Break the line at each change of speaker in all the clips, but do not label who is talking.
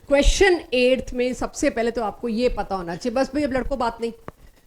Question 8th में सबसे पहले तो आपको ये पता होना चाहिए, बस भाई अब लड़कों बात नहीं,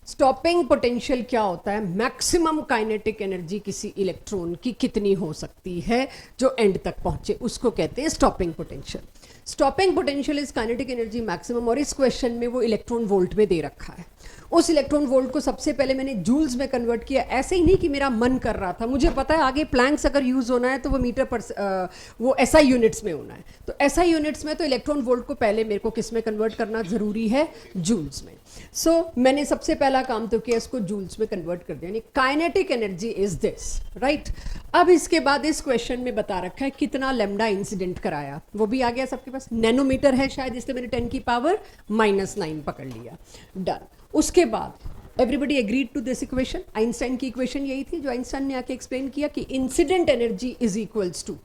स्टॉपिंग पोटेंशियल क्या होता है, मैक्सिमम काइनेटिक एनर्जी किसी इलेक्ट्रॉन की कितनी हो सकती है जो एंड तक पहुंचे, उसको कहते हैं stopping potential. Stopping potential is kinetic energy maximum, और इस क्वेश्चन में वो इलेक्ट्रॉन वोल्ट में दे रखा है। उस इलेक्ट्रॉन वोल्ट को सबसे पहले मैंने जूल्स में कन्वर्ट किया, ऐसे ही नहीं कि मेरा मन कर रहा था, मुझे पता है आगे प्लैंक्स अगर यूज होना है तो वो मीटर पर वो एसआई यूनिट्स में होना है, तो एसआई यूनिट्स में तो इलेक्ट्रॉन वोल्ट को पहले मेरे को किस में कन्वर्ट करना जरूरी है, जूल्स में। सो मैंने सबसे पहला काम तो किया, इसको जूल्स में कन्वर्ट कर दिया, यानी kinetic energy is this, right. अब इसके बाद इस क्वेश्चन में बता रखा है कितना लैम्डा इंसिडेंट कराया, वो भी आ गया सबके पास, नैनोमीटर है शायद, इसलिए मैंने 10 की पावर -9 पकड़ लिया, डन। उसके बाद everybody agreed to this equation, Einstein की इक्वेशन यही थी जो आइंस्टाइन ने आके एक्सप्लेन किया कि incident energy is equals to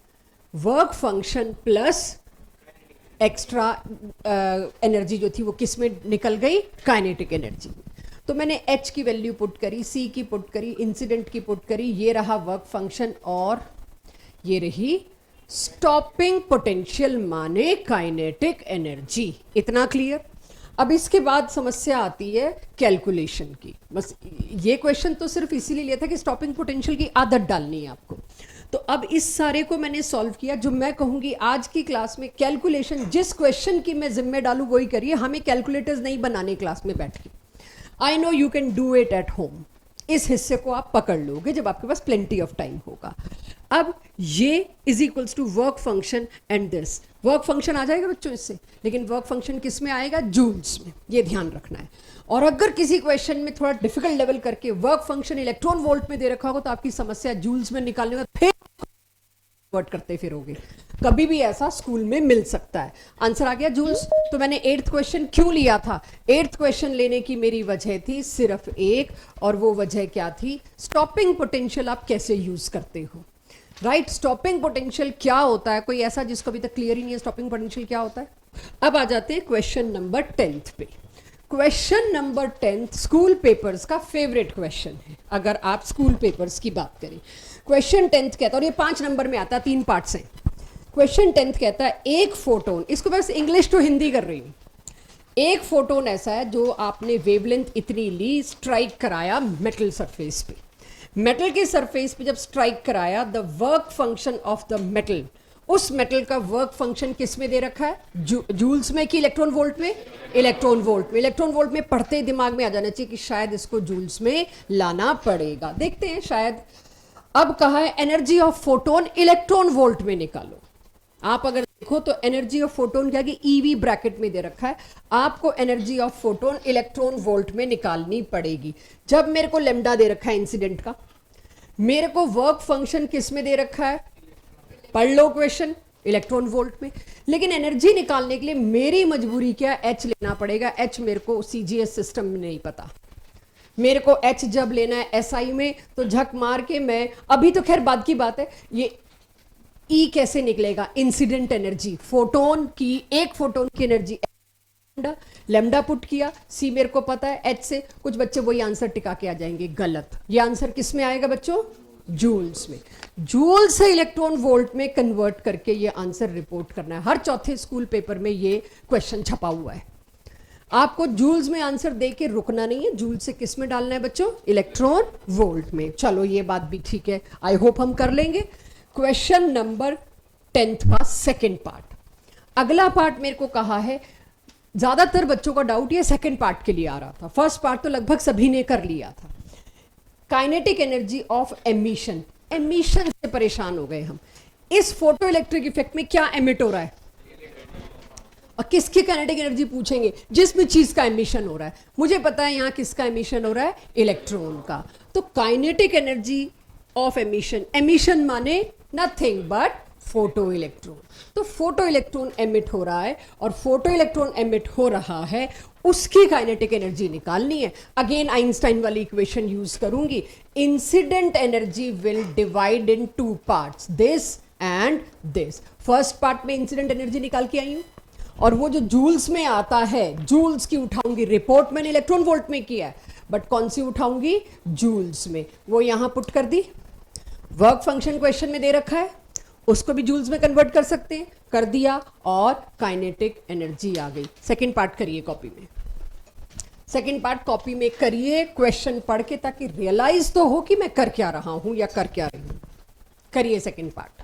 work function plus extra energy जो थी वो किस में निकल गई, काइनेटिक एनर्जी। तो मैंने H की वैल्यू पुट करी, C की पुट करी, इंसिडेंट की पुट करी, ये रहा वर्क फंक्शन और ये रही स्टॉपिंग पोटेंशियल माने काइनेटिक एनर्जी। इतना क्लियर। अब इसके बाद समस्या आती है कैलकुलेशन की। बस ये क्वेश्चन तो सिर्फ इसीलिए लिया था कि स्टॉपिंग पोटेंशियल की आदत डालनी है आपको। तो अब इस सारे को मैंने सॉल्व किया। जो मैं कहूंगी आज की क्लास में कैलकुलेशन जिस क्वेश्चन की मैं जिम्मे डालूं वही करिए, हमें कैलकुलेटर्स नहीं बनाने क्लास में बैठ के। I know you can do it at home. इस हिस्से को आप पकड़ लोगे जब आपके पास प्लेंटी ऑफ टाइम होगा। अब ये is equals to work function and this. Work function आ जाएगा बच्चों इससे, लेकिन वर्क फंक्शन किस में आएगा, जूल्स में। ये ध्यान रखना है। और अगर किसी क्वेश्चन में थोड़ा डिफिकल्ट लेवल करके वर्क फंक्शन इलेक्ट्रॉन वोल्ट में दे रखा होगा तो आपकी समस्या जूल्स में निकालने में फिर कन्वर्ट करते फिरोगे। कभी भी ऐसा स्कूल में मिल सकता है। आंसर आ गया जूल्स। तो मैंने 8th क्वेश्चन क्यों लिया था, 8th क्वेश्चन लेने की मेरी वजह थी सिर्फ एक, और वो वजह क्या थी, स्टॉपिंग पोटेंशियल आप कैसे यूज करते हो, राइट। स्टॉपिंग पोटेंशियल क्या होता है, कोई ऐसा जिसको अभी तक क्लियर ही नहीं है स्टॉपिंग पोटेंशियल क्या होता है। अब आ जाते हैं क्वेश्चन नंबर 10th पे। क्वेश्चन नंबर 10 स्कूल पेपर्स का फेवरेट क्वेश्चन है अगर आप स्कूल पेपर्स की बात करें। क्वेश्चन 10th कहता है, और ये 5 नंबर में आता है, 3 पार्ट्स हैं। क्वेश्चन 10th कहता है एक फोटोन, इसको बस इंग्लिश टू हिंदी कर रही हूं। एक फोटोन ऐसा है जो आपने वेवलेंथ इतनी ली, स्ट्राइक कराया मेटल सरफेस पे। मेटल के सरफेस पे जब स्ट्राइक कराया, the work function of the metal, उस मेटल का वर्क फंक्शन किस में दे रखा है, जूल्स में कि इलेक्ट्रॉन वोल्ट में, इलेक्ट्रॉन वोल्ट में। इलेक्ट्रॉन वोल्ट में पढ़ते ही दिमाग में आ जाना चाहिए कि शायद इसको जूल्स में लाना पड़ेगा। देखते हैं शायद। अब कहा है energy of photon electron volt में निकालो। आप अगर देखो तो एनर्जी ऑफ फोटोन क्या कि ईवी ब्रैकेट में दे रखा है, आपको energy of photon electron volt में निकालनी पड़ेगी। जब मेरे को लेमडा दे रखा है इंसिडेंट का, मेरे को वर्क फंक्शन किस में दे रखा है, पढ़ लो क्वेश्चन, इलेक्ट्रॉन वोल्ट में। लेकिन एनर्जी निकालने के लिए मेरी मजबूरी क्या, एच लेना पड़ेगा। एच मेरे को सीजीएस सिस्टम में नहीं पता। मेरे को एच जब लेना है एसआई में तो झक मार के मैं, अभी तो खैर बाद की बात है, ये ई कैसे निकलेगा, इंसिडेंट एनर्जी फोटोन की, एक फोटोन की एनर्जी लेमडा पुट किया, सी मेरे को पता है एच से। कुछ बच्चे वही आंसर टिका के आ जाएंगे, गलत। ये आंसर किस में आएगा बच्चों, जूल्स में। जूल से इलेक्ट्रॉन वोल्ट में कन्वर्ट करके ये आंसर रिपोर्ट करना है। हर चौथे स्कूल पेपर में ये क्वेश्चन छपा हुआ है। आपको जूल्स में आंसर दे के रुकना नहीं है, जूल से किस में डालना है बच्चों, इलेक्ट्रॉन वोल्ट में। चलो ये बात भी ठीक है, आई होप हम कर लेंगे। क्वेश्चन नंबर 10th का सेकेंड पार्ट। अगला पार्ट मेरे को कहा है, ज्यादातर बच्चों का डाउट ये सेकेंड पार्ट के लिए आ रहा था, फर्स्ट पार्ट तो लगभग सभी ने कर लिया था। Kinetic energy of emission. Emission से परेशान हो गए हम। इस फोटो इलेक्ट्रिक इफेक्ट में क्या एमिट हो रहा है, और किसकी काइनेटिक एनर्जी पूछेंगे, जिस भी चीज का एमिशन हो रहा है। मुझे पता है यहां किसका एमिशन हो रहा है, इलेक्ट्रॉन का। तो kinetic energy of emission, emission माने नथिंग बट फोटो इलेक्ट्रॉन। तो फोटो इलेक्ट्रॉन एमिट हो रहा है, और फोटो इलेक्ट्रॉन एमिट हो रहा है, उसकी काइनेटिक एनर्जी निकालनी है। अगेन आइंस्टाइन वाली इक्वेशन यूज करूंगी। Incident energy will divide in 2 parts, this and this. First part में इंसिडेंट एनर्जी निकाल के आई हूं, और वो जो जूल्स में आता है, जूल्स की उठाऊंगी। रिपोर्ट मैंने इलेक्ट्रॉन वोल्ट में किया है, बट कौन सी उठाऊंगी, जूल्स में। वो यहां पुट कर दी। वर्क फंक्शन क्वेश्चन में दे रखा है, उसको भी जूल्स में कन्वर्ट कर सकते हैं। कर दिया और काइनेटिक एनर्जी आ गई। सेकंड पार्ट करिए कॉपी में, सेकंड पार्ट कॉपी में करिए क्वेश्चन पढ़ के, ताकि रियलाइज तो हो कि मैं कर क्या रहा हूं या कर क्या रही हूं। करिए सेकंड पार्ट,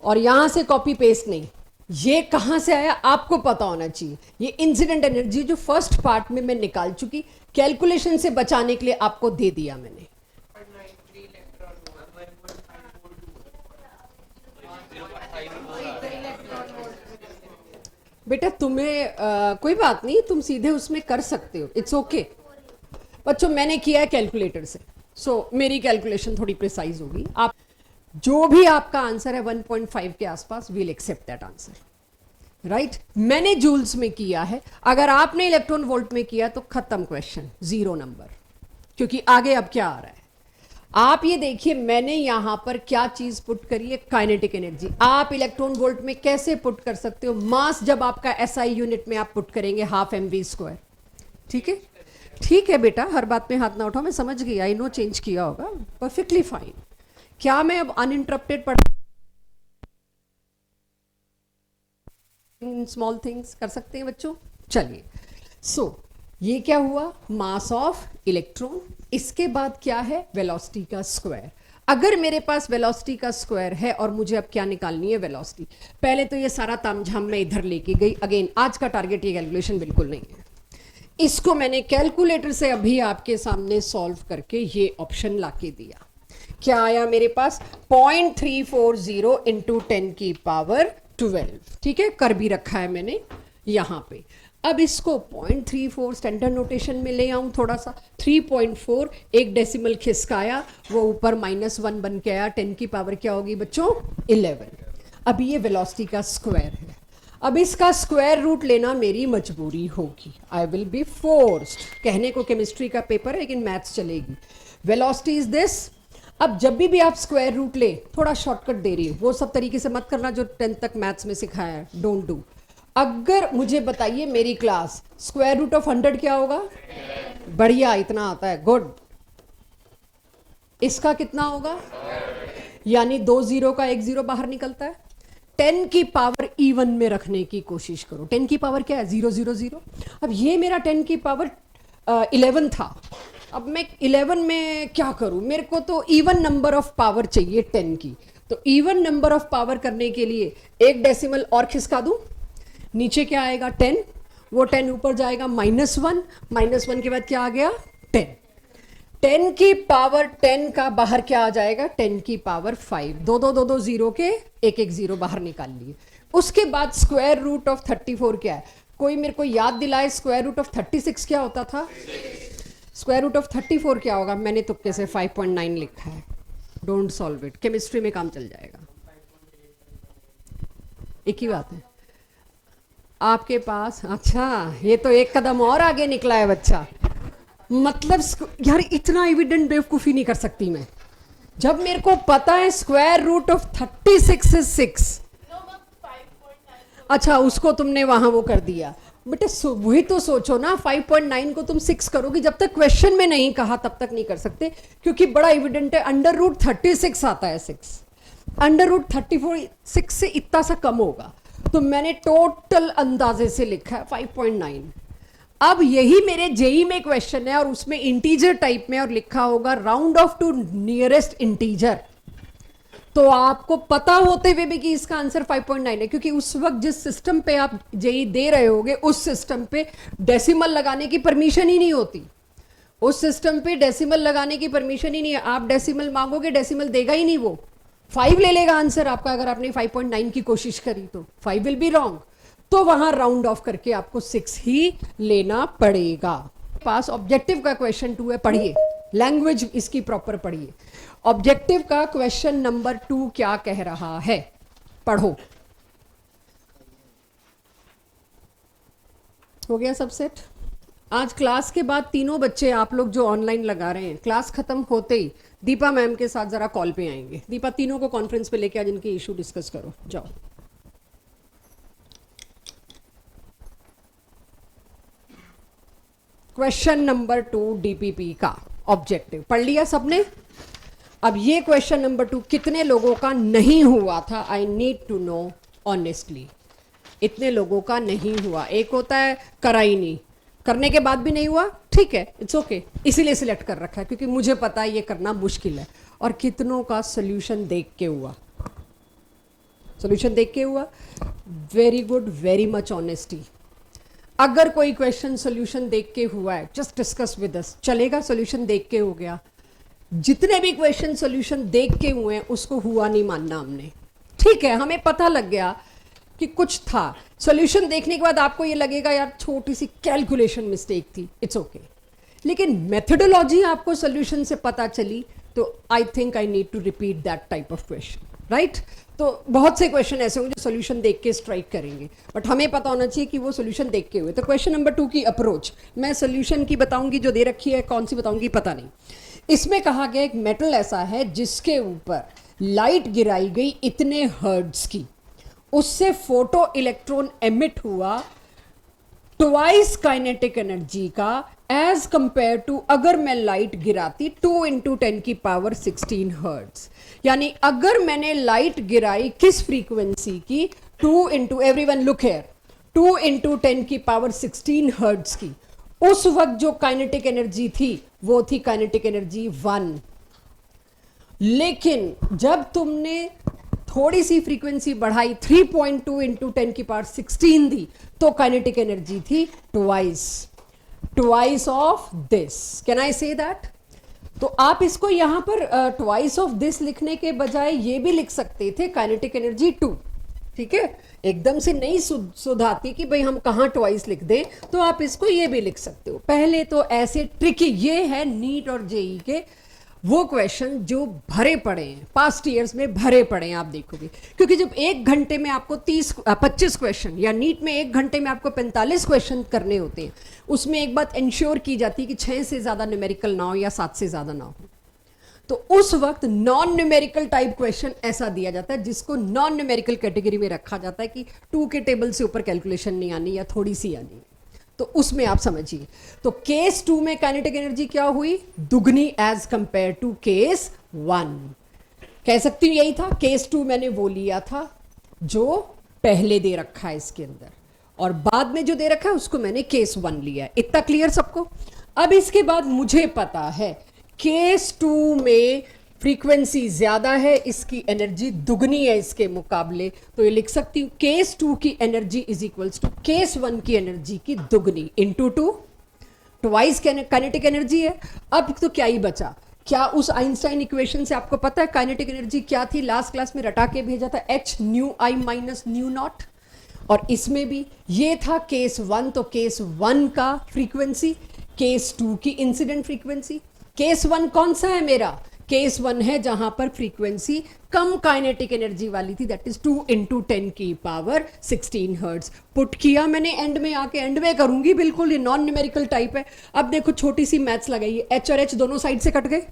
और यहां से कॉपी पेस्ट नहीं, ये कहां से आया आपको पता होना चाहिए। ये इंसिडेंट एनर्जी जो फर्स्ट पार्ट में मैं निकाल चुकी, कैलकुलेशन से बचाने के लिए आपको दे दिया मैंने। बेटा तुम्हें कोई बात नहीं, तुम सीधे उसमें कर सकते हो, इट्स ओके। बच्चों मैंने किया है कैलकुलेटर से, सो मेरी कैलकुलेशन थोड़ी प्रिसाइज होगी। आप जो भी आपका आंसर है 1.5 के आसपास, we'll accept that answer, right. मैंने जूल्स में किया है, अगर आपने इलेक्ट्रॉन वोल्ट में किया तो खत्म क्वेश्चन, 0 नंबर, क्योंकि आगे अब क्या आ रहा है। आप ये देखिए मैंने यहां पर क्या चीज पुट करी है, काइनेटिक एनर्जी। आप इलेक्ट्रॉन वोल्ट में कैसे पुट कर सकते हो, मास जब आपका एसआई यूनिट में आप पुट करेंगे हाफ mv²। ठीक है, ठीक है बेटा, हर बात में हाथ ना उठाओ, मैं समझ गई, आई नो चेंज किया होगा, परफेक्टली फाइन। क्या मैं अब अनइंटरप्टेड पढ़ स्मॉल थिंग्स कर सकते हैं बच्चों? चलिए, सो ये क्या हुआ, मास ऑफ इलेक्ट्रॉन। इसके बाद क्या है, वेलोसिटी का स्क्वायर। अगर मेरे पास वेलोसिटी का स्क्वायर है और मुझे अब क्या निकालनी है, वेलोसिटी। पहले तो ये सारा तामझाम मैं इधर लेके गई, अगेन आज का टारगेट ये कैलकुलेशन बिल्कुल नहीं है। इसको मैंने कैलकुलेटर से अभी आपके सामने सॉल्व करके ये ऑप्शन लाके दिया। क्या आया मेरे पास, 0.340 इंटू 10 की पावर 12। ठीक है, कर भी रखा है मैंने यहां पे। अब इसको 0.34 स्टैंडर्ड नोटेशन में ले आऊं थोड़ा सा, 3.4 एक डेसिमल खिसकाया, वो ऊपर -1 बन के आया, 10 की पावर क्या होगी बच्चों, 11। अब ये वेलोसिटी का स्क्वायर है, अब इसका स्क्वायर रूट लेना मेरी मजबूरी होगी, आई विल बी फोर्स्ड। कहने को केमिस्ट्री का पेपर है लेकिन मैथ्स चलेगी। Velocity is this. अब जब भी आप स्क्वायर रूट ले, थोड़ा शॉर्टकट दे रही है, वो सब तरीके से मत करना जो 10th तक मैथ्स में सिखाया है, डोंट डू। अगर मुझे बताइए मेरी क्लास, स्क्वायर रूट ऑफ 100 क्या होगा, बढ़िया, इतना आता है, गुड। इसका कितना होगा, यानी 2 0 का 1 0 बाहर निकलता है। 10 की पावर इवन में रखने की कोशिश करो। 10 की पावर क्या है, 0 0 0। अब ये मेरा 10 की पावर 11 था, अब मैं 11 में क्या करूं, मेरे को तो इवन नंबर ऑफ पावर चाहिए 10 की। तो इवन नंबर ऑफ पावर करने के लिए एक डेसिमल और खिसका दूं, नीचे क्या आएगा 10, वो 10 ऊपर जाएगा -1, -1 के बाद क्या आ गया 10। 10 की पावर 10 का बाहर क्या आ जाएगा, 10 की पावर 5। दो दो दो दो जीरो के एक एक जीरो बाहर निकाल लिए। उसके बाद स्क्वायर रूट ऑफ 34 क्या है, कोई मेरे को याद दिलाए, स्क्वायर रूट ऑफ 36 क्या होता था, स्क्वायर रूट ऑफ 34 क्या होगा, मैंने तुक्के से 5.9 लिखा है, डोंट सॉल्व इट, केमिस्ट्री में काम चल जाएगा। एक ही बात है आपके पास। अच्छा, ये तो एक कदम और आगे निकला है बच्चा, मतलब यार इतना एविडेंट बेवकूफी नहीं कर सकती मैं, जब मेरे को पता है स्क्वायर रूट ऑफ 36 इज 6। अच्छा, उसको तुमने वहां वो कर दिया बेटा, वही तो सोचो ना, 5.9 को तुम 6 करोगी, जब तक क्वेश्चन में नहीं कहा तब तक नहीं कर सकते, क्योंकि बड़ा एविडेंट है, अंडर रूट 36 आता है 6, अंडर रूट 34 6 से इतना सा कम होगा, तो मैंने टोटल अंदाजे से लिखा है 5.9। अब यही मेरे जेई में क्वेश्चन है और उसमें इंटीजर टाइप में और लिखा होगा round off to nearest integer, तो आपको पता होते हुए भी कि इसका आंसर 5.9 है, क्योंकि उस वक्त जिस सिस्टम पे आप जेई दे रहे होगे उस सिस्टम पे डेसिमल लगाने की परमिशन ही नहीं होती, उस सिस्टम पे डेसिमल लगाने की परमिशन ही नहीं है। आप डेसिमल मांगोगे, डेसिमल देगा ही नहीं, वो 5 ले लेगा आंसर आपका, अगर आपने 5.9 की कोशिश करी तो 5 विल बी रॉन्ग, तो वहां राउंड ऑफ करके आपको 6 ही लेना पड़ेगा। पास ऑब्जेक्टिव का क्वेश्चन 2 है, पढ़िए, लैंग्वेज इसकी प्रॉपर पढ़िए। ऑब्जेक्टिव का क्वेश्चन नंबर 2 क्या कह रहा है, पढ़ो। हो गया सब सेट? आज क्लास के बाद तीनों बच्चे आप लोग जो ऑनलाइन लगा रहे हैं, क्लास खत्म होते ही दीपा मैम के साथ जरा कॉल पे आएंगे। दीपा, तीनों को कॉन्फ्रेंस पे लेके आज इनकी इशू डिस्कस करो, जाओ। क्वेश्चन नंबर 2 डीपीपी का ऑब्जेक्टिव पढ़ लिया सबने? अब ये क्वेश्चन नंबर 2 कितने लोगों का नहीं हुआ था, I need to know honestly. इतने लोगों का नहीं हुआ। एक होता है करा ही नहीं, करने के बाद भी नहीं हुआ, ठीक है, इट्स ओके, इसीलिए सिलेक्ट कर रखा है क्योंकि मुझे पता है ये करना मुश्किल है। और कितनों का सोल्यूशन देख के हुआ, सोल्यूशन देख के हुआ। Very good, very much honesty. अगर कोई क्वेश्चन सोल्यूशन देख के हुआ है, जस्ट डिस्कस विद अस, चलेगा? सोल्यूशन देख के हो गया। जितने भी क्वेश्चन सोल्यूशन देख के हुए हैं उसको हुआ नहीं मानना हमने, ठीक है? हमें पता लग गया कि कुछ था। सॉल्यूशन देखने के बाद आपको ये लगेगा यार छोटी सी कैलकुलेशन मिस्टेक थी, इट्स ओके, लेकिन मेथोडोलॉजी आपको सॉल्यूशन से पता चली तो I think I need to repeat that type of question, right? तो बहुत से क्वेश्चन ऐसे होंगे जो सॉल्यूशन देख के स्ट्राइक करेंगे, बट हमें पता होना चाहिए कि वो सॉल्यूशन देख के हुए। तो क्वेश्चन नंबर 2 की अप्रोच मैं सॉल्यूशन की बताऊंगी, जो दे रखी है कौन सी बताऊंगी पता नहीं। इसमें कहा गया एक मेटल ऐसा है जिसके ऊपर लाइट गिराई गई इतने हर्ट्ज की, उससे फोटो इलेक्ट्रॉन एमिट हुआ ट्वाइस काइनेटिक एनर्जी का एज कंपेयर टू अगर मैं लाइट गिराती 2 इंटू 10 की पावर 16 हर्ट्ज। यानी अगर मैंने लाइट गिराई किस फ्रीक्वेंसी की, 2 into, everyone look here, 2 into 10 की पावर 16 हर्ट्ज की, उस वक्त जो काइनेटिक एनर्जी थी वो थी काइनेटिक एनर्जी 1। लेकिन जब तुमने थोड़ी सी फ्रीक्वेंसी बढ़ाई, 3.2 इंटू 10 की पावर 16 दी, तो काइनेटिक एनर्जी थी twice of this. Can I say that? तो आप इसको यहां पर ट्वाइस ऑफ दिस लिखने के बजाय ये भी लिख सकते थे काइनेटिक एनर्जी 2, ठीक है? एकदम से नहीं सुधाती कि भाई हम कहां ट्वाइस लिख दें, तो आप इसको ये भी लिख सकते हो। पहले तो ऐसे ट्रिकी, ये है नीट और जेई के वो क्वेश्चन जो भरे पड़े हैं, पास्ट ईयर्स में भरे पड़े हैं, आप देखोगे। क्योंकि जब 1 घंटे में आपको 25 क्वेश्चन, या नीट में 1 घंटे में आपको 45 क्वेश्चन करने होते हैं, उसमें एक बात इंश्योर की जाती है कि 6 से ज्यादा न्यूमेरिकल ना हो या 7 से ज्यादा ना हो। तो उस वक्त नॉन न्यूमेरिकल टाइप क्वेश्चन ऐसा दिया जाता है जिसको नॉन न्यूमेरिकल कैटेगरी में रखा जाता है कि 2 के टेबल से ऊपर कैलकुलेशन नहीं आनी या थोड़ी सी आनी, तो उसमें आप समझिए। तो केस 2 में काइनेटिक एनर्जी क्या हुई? दुगनी एज कंपेयर टू केस 1। कह सकती हूं यही था। केस 2 मैंने वो लिया था जो पहले दे रखा है इसके अंदर, और बाद में जो दे रखा है उसको मैंने केस 1 लिया है। इतना क्लियर सबको? अब इसके बाद मुझे पता है केस 2 में फ्रीक्वेंसी ज्यादा है, इसकी एनर्जी दुगनी है इसके मुकाबले, तो ये लिख सकती हूं केस 2 की energy is equals to case 1 की एनर्जी की दुगनी इंटू 2, ट्वाइस काइनेटिक एनर्जी है। अब तो क्या ही बचा? क्या उस आइंस्टाइन इक्वेशन से आपको पता है काइनेटिक एनर्जी क्या थी? लास्ट क्लास में रटा के भेजा था, h new I minus new not. और इसमें भी ये था केस 1, तो केस 1 का फ्रीक्वेंसी, केस 2 की इंसिडेंट फ्रीक्वेंसी। केस 1 कौन सा है मेरा? केस 1 है जहां पर फ्रीक्वेंसी कम काइनेटिक एनर्जी वाली थी, दैट इज 2 इंटू 10 की पावर 16 हर्ट्ज। पुट किया मैंने, एंड में आके, एंड में करूंगी बिल्कुल, ये नॉन न्यूमेरिकल टाइप है। अब देखो छोटी सी मैथ्स लगाइए, एच और एच दोनों साइड से कट गए।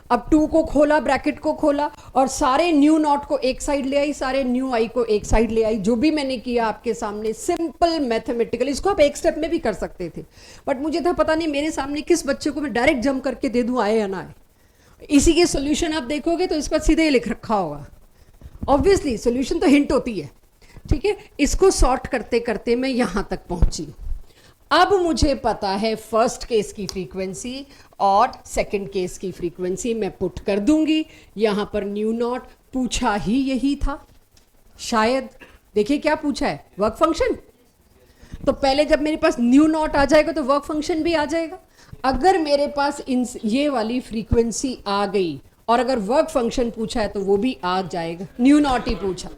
अब 2 को खोला, ब्रैकेट को खोला, और सारे न्यू नॉट को एक साइड ले आई, सारे न्यू आई को एक साइड ले आई। जो भी मैंने किया आपके सामने सिंपल मैथमेटिकल, इसको आप एक स्टेप में भी कर सकते थे, बट मुझे था पता नहीं मेरे सामने किस बच्चे को मैं डायरेक्ट जंप करके दे दूं, आए या ना आए। इसी के सॉल्यूशन आप देखोगे तो इस पर सीधे ही लिख रखा होगा। ऑब्वियसली सॉल्यूशन तो हिंट होती है, ठीक है? इसको सॉर्ट करते करते मैं यहां तक पहुंची। अब मुझे पता है फर्स्ट केस की फ्रीक्वेंसी और सेकंड केस की फ्रीक्वेंसी, मैं पुट कर दूंगी यहां पर। न्यू नॉट पूछा ही यही था शायद। देखिए क्या पूछा है, वर्क फंक्शन। तो पहले जब मेरे पास न्यू नॉट आ जाएगा तो वर्क फंक्शन भी आ जाएगा। अगर मेरे पास ये वाली फ्रीक्वेंसी आ गई और अगर वर्क फंक्शन पूछा है तो वो भी आ जाएगा। न्यू नॉट ही पूछा,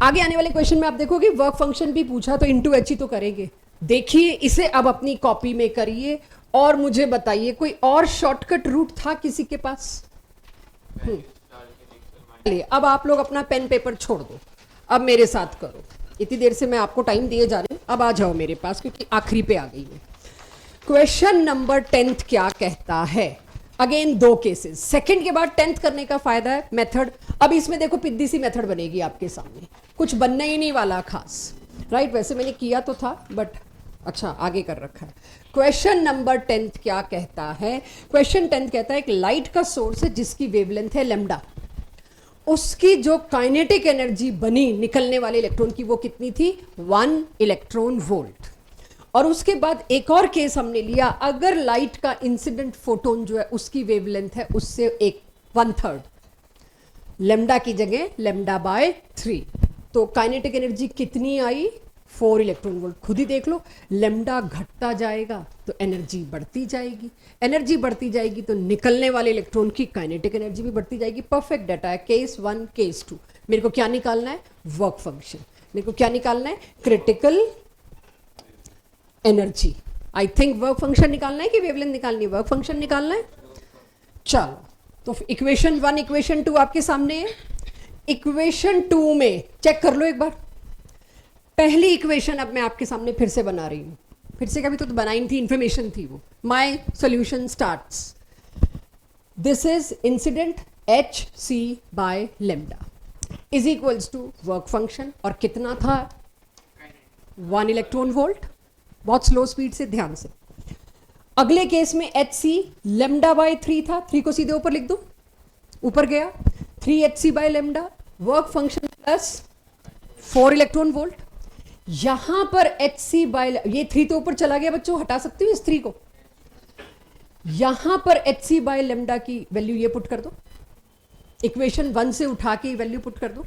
आगे आने वाले क्वेश्चन में आप देखोगे वर्क फंक्शन भी पूछा तो इंटू एच ही तो करेंगे। देखिए इसे अब अपनी कॉपी में करिए और मुझे बताइए कोई और शॉर्टकट रूट था किसी के पास? अब आप लोग अपना पेन पेपर छोड़ दो, अब मेरे साथ करो। इतनी देर से मैं आपको टाइम दिए जा रही हूं, अब आ जाओ मेरे पास क्योंकि आखिरी पे आ गई है। क्वेश्चन नंबर 10 क्या कहता है? अगेन 2 केसेस, सेकंड के बाद 10th करने का फायदा है मेथड। अब इसमें देखो पिद्दी सी मेथड बनेगी आपके सामने, कुछ बनने ही नहीं वाला खास, राइट? वैसे मैंने किया तो था बट अच्छा आगे कर रखा है। क्वेश्चन नंबर 10 क्या कहता है? क्वेश्चन 10 कहता है एक लाइट का सोर्स है जिसकी वेवलेंथ है लैम्डा, उसकी जो काइनेटिक एनर्जी बनी निकलने वाले इलेक्ट्रॉन की वो कितनी थी? 1 इलेक्ट्रॉन वोल्ट। और उसके बाद एक और केस हमने लिया, अगर लाइट का इंसिडेंट फोटोन जो है उसकी वेवलेंथ है उससे 1/3, लैम्डा की जगह लैम्डा बाय 3, तो काइनेटिक एनर्जी कितनी आई? 4 इलेक्ट्रॉन वोल्ट। खुद ही देख लो, लैम्डा घटता जाएगा तो एनर्जी बढ़ती जाएगी, एनर्जी बढ़ती जाएगी तो निकलने वाले इलेक्ट्रॉन की काइनेटिक एनर्जी भी बढ़ती जाएगी। परफेक्ट डाटा है। Case 1 case 2। मेरे को क्या निकालना है? Work function. मेरे को क्या निकालना है? Critical energy. I think work function निकालना है कि वेवलेंथ निकालनी है? वर्क फंक्शन निकालना है। चलो तो इक्वेशन 1 इक्वेशन 2 आपके सामने है। इक्वेशन 2 में चेक कर लो एक बार। पहली इक्वेशन अब मैं आपके सामने फिर से बना रही हूं, फिर से कभी तो बनाई थी, इंफॉर्मेशन थी वो। My solution starts, this is incident h c by lambda is equals to work function, और कितना था? 1 इलेक्ट्रॉन वोल्ट। बहुत स्लो स्पीड से, ध्यान से। अगले केस में एच सी लेमडा बाय 3 था, 3 को सीधे ऊपर लिख दो, ऊपर गया 3 h c by lambda, work function plus 4 electron volt. यहां पर एच सी बाय, ये 3 तो ऊपर चला गया बच्चों, हटा सकते हो इस 3 को। यहां पर एच सी बाय लेमडा की वैल्यू ये पुट कर दो, इक्वेशन 1 से उठा के वैल्यू पुट कर दो।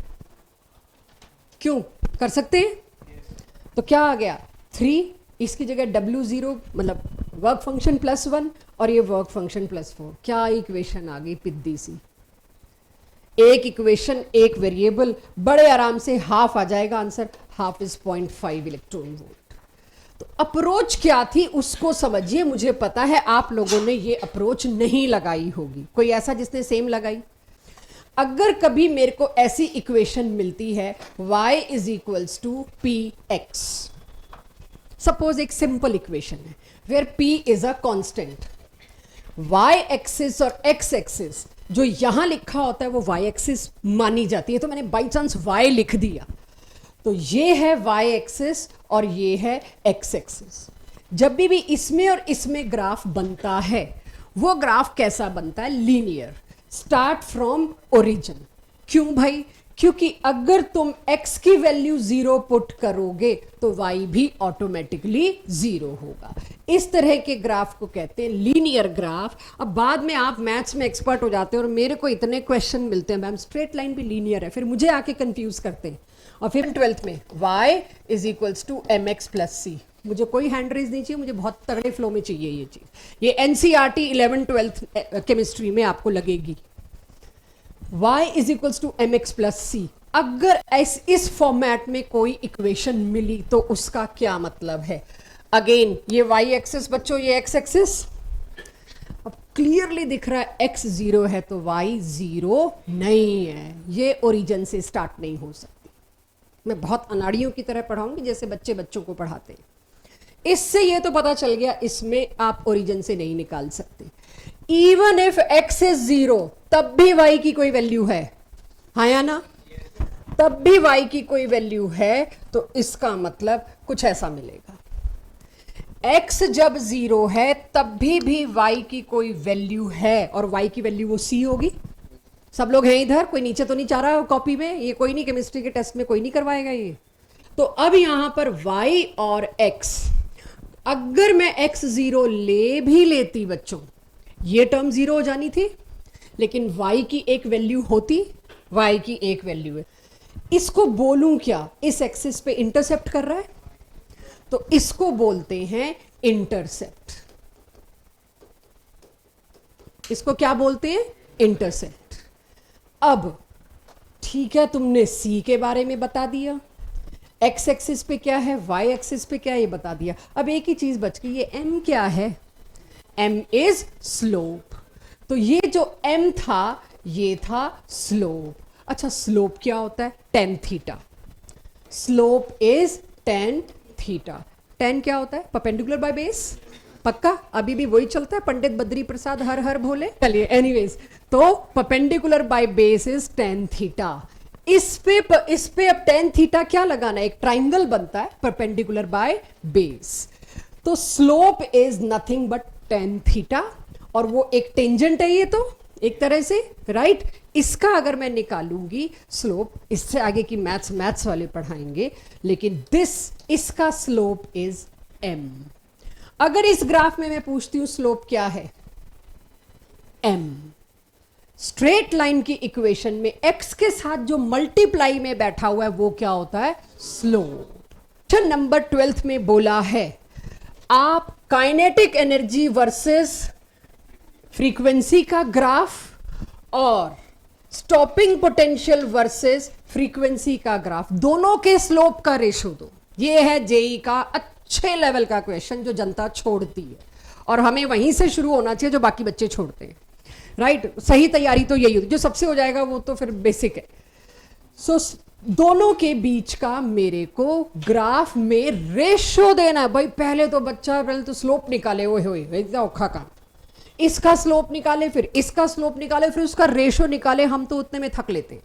क्यों कर सकते हैं? तो क्या आ गया? 3, इसकी जगह W0 मतलब वर्क फंक्शन प्लस 1, और ये वर्क फंक्शन प्लस 4। क्या इक्वेशन आ गई पिद्दी सी। एक इक्वेशन एक वेरिएबल, बड़े आराम से हाफ आ जाएगा answer. Half is 0.5 electron volt. तो अप्रोच क्या थी उसको समझिए। मुझे पता है आप लोगों ने ये अप्रोच नहीं लगाई होगी, कोई ऐसा जिसने सेम लगाई? अगर कभी मेरे को ऐसी इक्वेशन मिलती है y is equals to p x, suppose एक सिंपल इक्वेशन है where p is a constant, y axis और x एक्सिस जो यहां लिखा होता है वो y एक्सिस मानी जाती है, तो मैंने बाई चांस y लिख दिया, तो ये है y एक्सिस और ये है x एक्सिस। जब भी इसमें और इसमें ग्राफ बनता है वो ग्राफ कैसा बनता है? Linear, start from origin. क्यों भाई? क्योंकि अगर तुम x की वैल्यू 0 पुट करोगे तो y भी ऑटोमेटिकली 0 होगा। इस तरह के ग्राफ को कहते हैं लीनियर ग्राफ। अब बाद में आप मैथ्स में एक्सपर्ट हो जाते हैं और मेरे को इतने क्वेश्चन मिलते हैं, मैम स्ट्रेट लाइन भी लीनियर है, फिर मुझे आके कंफ्यूज करते हैं। और फिर 12th में y is equals to M X plus C. मुझे कोई हैंड रेज नहीं चाहिए, मुझे बहुत तगड़े फ्लो में चाहिए ये चीज। ये एनसीईआरटी 11th-12th केमिस्ट्री में आपको लगेगी। y is equals to M X plus C. अगर इस फॉर्मेट में कोई इक्वेशन मिली तो उसका क्या मतलब है? अगेन ये y एक्सिस बच्चों, ये x एक्सिस अब क्लियरली दिख रहा है, x 0 है तो y 0 नहीं है, ये ओरिजिन से स्टार्ट नहीं हो सकती। मैं बहुत अनाड़ियों की तरह पढ़ाऊंगी जैसे बच्चे बच्चों को पढ़ाते हैं। इससे ये तो पता चल गया इसमें आप ओरिजिन से नहीं निकाल सकते। इवन इफ x इज 0 तब भी y की कोई वैल्यू है, हाँ या ना? तब भी y की कोई वैल्यू है, तो इसका मतलब कुछ ऐसा मिलेगा। x जब 0 है तब भी y की कोई वैल्यू है, और y की वैल्यू वो c होगी। सब लोग हैं इधर? कोई नीचे तो नहीं चाह रहा कॉपी में? ये कोई नहीं, केमिस्ट्री के टेस्ट में कोई नहीं करवाएगा ये। तो अब यहां पर y और x, अगर मैं x 0 ले भी लेती बच्चों, ये टर्म 0 हो जानी थी, लेकिन y की एक वैल्यू होती, y की एक वैल्यू है। इसको बोलूं क्या? इस एक्सिस पे इंटरसेप्ट कर रहा है, तो इसको बोलते हैं इंटरसेप्ट। इसको क्या बोलते हैं? इंटरसेप्ट। अब ठीक है, तुमने c के बारे में बता दिया, x एक्सिस पे क्या है, y एक्सिस पे क्या है ये बता दिया। अब एक ही चीज बच गई, ये m क्या है? m is slope. तो ये जो m था ये था स्लोप। अच्छा, स्लोप क्या होता है? tan theta. Slope is tan theta. tan क्या होता है? Perpendicular by base. पक्का अभी भी वही चलता है, पंडित बद्री प्रसाद हर हर भोले। चलिए एनीवेज, तो perpendicular by base is tan theta. इस पे अब tan थीटा क्या लगाना है? एक ट्राइंगल बनता है परपेंडिकुलर बाय बेस। तो slope is nothing but tan theta, और वो एक टेंजेंट है ये तो एक तरह से, राइट। इसका अगर मैं निकालूंगी स्लोप, इससे आगे की मैथ्स वाले पढ़ाएंगे, लेकिन इसका स्लोप इज m। अगर इस ग्राफ में मैं पूछती हूं स्लोप क्या है, m। स्ट्रेट लाइन की इक्वेशन में x के साथ जो मल्टीप्लाई में बैठा हुआ है वो क्या होता है, स्लोप। क्वेश्चन नंबर 12 में बोला है आप काइनेटिक एनर्जी वर्सेस फ्रीक्वेंसी का ग्राफ और स्टॉपिंग पोटेंशियल वर्सेस फ्रीक्वेंसी का ग्राफ, दोनों के स्लोप का रेशो दो। ये है जेई का अच्छे लेवल का क्वेश्चन जो जनता छोड़ती है, और हमें वहीं से शुरू होना चाहिए जो बाकी बच्चे छोड़ते हैं, राइट। सही तैयारी तो यही होती है, जो सबसे हो जाएगा वो तो फिर बेसिक है। सो दोनों के बीच का मेरे को ग्राफ में रेशो देना है भाई। पहले तो स्लोप निकाले, ओए होए एकदम औखा काम। इसका स्लोप निकाले, फिर इसका स्लोप निकाले, फिर उसका रेशो निकाले, हम तो उतने में थक लेते हैं।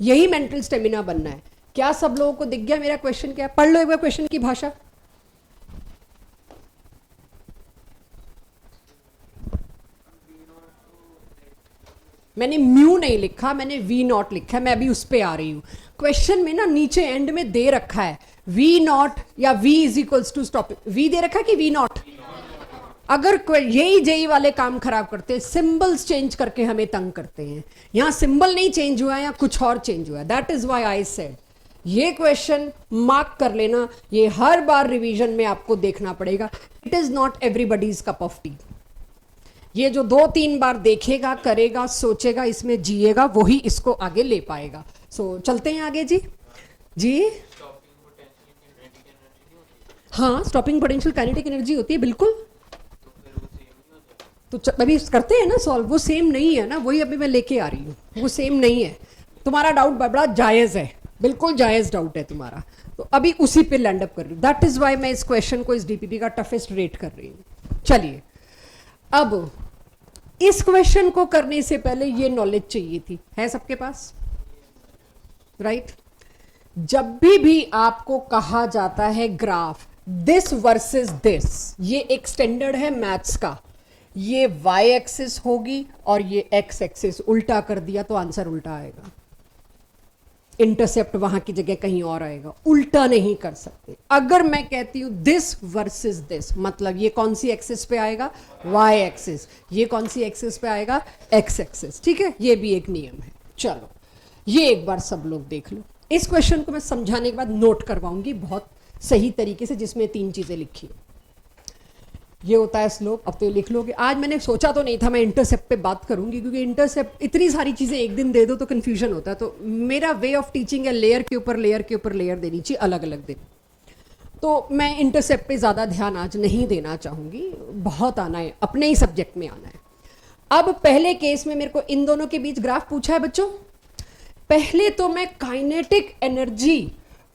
यही मेंटल स्टेमिना बनना है। क्या सब लोगों को दिख गया मेरा क्वेश्चन क्या है? पढ़ लो एक बार क्वेश्चन की भाषा। मैंने म्यू नहीं लिखा, मैंने वी नॉट लिखा है, मैं अभी उस पर आ रही हूं। क्वेश्चन में ना नीचे एंड में दे रखा है वी नॉट या V is equals to stop. V दे रखा है कि वी नॉट? अगर यही जेई वाले काम खराब करते हैं, सिंबल्स चेंज करके हमें तंग करते हैं। यहां सिंबल नहीं चेंज हुआ है या कुछ और चेंज हुआ है। That is why I said ये क्वेश्चन मार्क कर लेना, ये हर बार रिवीजन में आपको देखना पड़ेगा। It is not everybody's cup of T. ये जो 2-3 बार देखेगा, करेगा, सोचेगा, इसमें जिएगा, वही इसको आगे ले पाएगा। सो चलते हैं आगे जी। जी हाँ, स्टॉपिंग पोटेंशियल काइनेटिक एनर्जी होती है, बिल्कुल। तो अभी करते हैं ना सॉल्व। वो सेम नहीं है ना, वही अभी मैं लेके आ रही हूँ, वो सेम नहीं है। तुम्हारा डाउट बड़ा जायज़ है, बिल्कुल जायज़ डाउट है तुम्हारा, तो अभी उसी पे लैंड अप कर रही हूँ। दैट इज वाई मैं इस क्वेश्चन को इस डीपीपी का टफेस्ट रेट कर रही हूँ। चलिए, अब इस क्वेश्चन को करने से पहले ये नॉलेज चाहिए थी, है सबके पास, राइट? जब भी आपको कहा जाता है ग्राफ दिस वर्सेस दिस, ये एक स्टैंडर्ड है मैथ्स का, ये y एक्सिस होगी और ये x एक्सिस, उल्टा कर दिया तो आंसर उल्टा आएगा। इंटरसेप्ट वहां की जगह कहीं और आएगा, उल्टा नहीं कर सकते। अगर मैं कहती हूं दिस वर्सेस दिस, मतलब ये कौन सी एक्सिस पे आएगा, y एक्सिस, ये कौन सी एक्सिस पे आएगा, x एक्सिस। ठीक है, ये भी एक नियम है। चलो, ये एक बार सब लोग देख लो। इस क्वेश्चन को मैं समझाने के बाद नोट करवाऊंगी बहुत सही तरीके से, जिसमें 3 चीजें लिखी है। ये होता है स्लोप, अब तो लिख लोगे। आज मैंने सोचा तो नहीं था मैं इंटरसेप्ट पे बात करूंगी, क्योंकि इंटरसेप्ट इतनी सारी चीज़ें एक दिन दे दो तो कन्फ्यूजन होता है। तो मेरा वे ऑफ टीचिंग है लेयर के ऊपर लेयर के ऊपर लेयर देनी चाहिए, अलग अलग दिन। तो मैं इंटरसेप्ट पे ज़्यादा ध्यान आज नहीं देना चाहूँगी, बहुत आना है, अपने ही सब्जेक्ट में आना है। अब पहले केस में मेरे को इन दोनों के बीच ग्राफ पूछा है बच्चों। पहले तो मैं काइनेटिक एनर्जी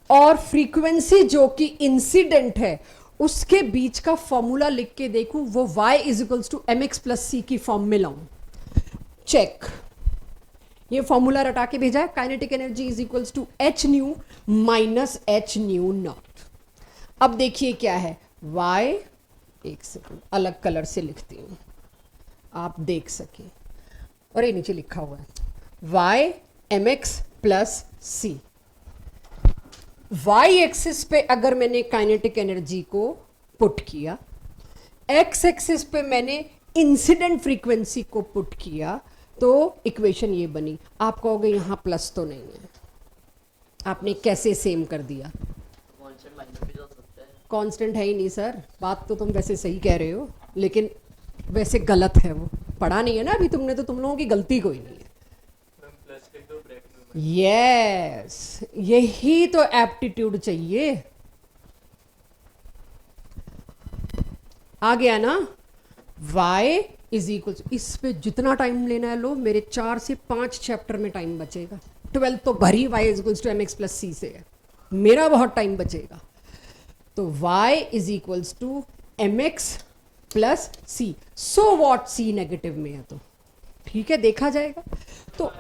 और फ्रीक्वेंसी जो कि इंसिडेंट है उसके बीच का फॉर्मूला लिख के देखूं, वो y is equals to M X plus C की फॉर्म में लाऊं। चेक, ये फॉर्मूला रटा के भेजा है, kinetic energy is equals to h nu minus h nu naught. अब देखिए क्या है y, एक सेकंड अलग कलर से लिखती हूं आप देख सके, और ये नीचे लिखा हुआ है y एम एक्स प्लस सी। y एक्सिस पे अगर मैंने काइनेटिक एनर्जी को पुट किया, x एक्सिस पे मैंने इंसिडेंट फ्रीक्वेंसी को पुट किया, तो इक्वेशन ये बनी। आप कहोगे यहां प्लस तो नहीं है, आपने कैसे सेम कर दिया? कांस्टेंट है ही नहीं सर। बात तो तुम वैसे सही कह रहे हो, लेकिन वैसे गलत है, वो पढ़ा नहीं है ना अभी तुमने, तो तुम लोगों की गलती कोई नहीं है। यस, यही तो एप्टीट्यूड चाहिए। आ गया ना? y इज इक्वल, इस पे जितना टाइम लेना है लो, मेरे 4 से 5 चैप्टर में टाइम बचेगा। 12 तो भरी y is equals to M X plus C से है, मेरा बहुत टाइम बचेगा। तो y is equals to M X plus C. So what C negative में है तो ठीक है, देखा जाएगा। तो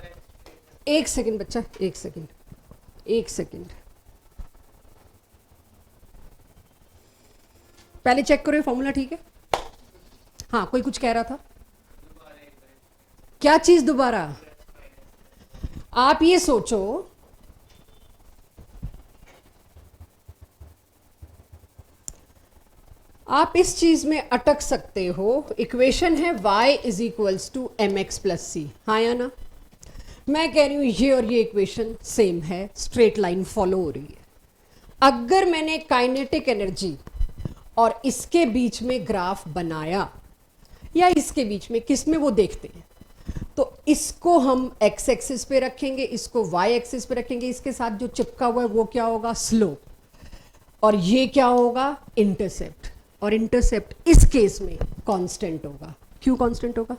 एक सेकंड बच्चा, एक सेकंड। पहले चेक करो ये फॉर्मूला ठीक है। हाँ, कोई कुछ कह रहा था, क्या चीज दोबारा? आप ये सोचो, आप इस चीज में अटक सकते हो। इक्वेशन है y is equals to M X plus C, हाँ या ना? मैं कह रही हूं ये और ये इक्वेशन सेम है, स्ट्रेट लाइन फॉलो हो रही है। अगर मैंने काइनेटिक एनर्जी और इसके बीच में ग्राफ बनाया, या इसके बीच में, किस में वो देखते हैं, तो इसको हम x एक्सिस पे रखेंगे, इसको y एक्सिस पे रखेंगे, इसके साथ जो चिपका हुआ है वो क्या होगा? स्लोप, और ये क्या होगा? इंटरसेप्ट। और इंटरसेप्ट इस केस में कांस्टेंट होगा। क्यों कांस्टेंट होगा?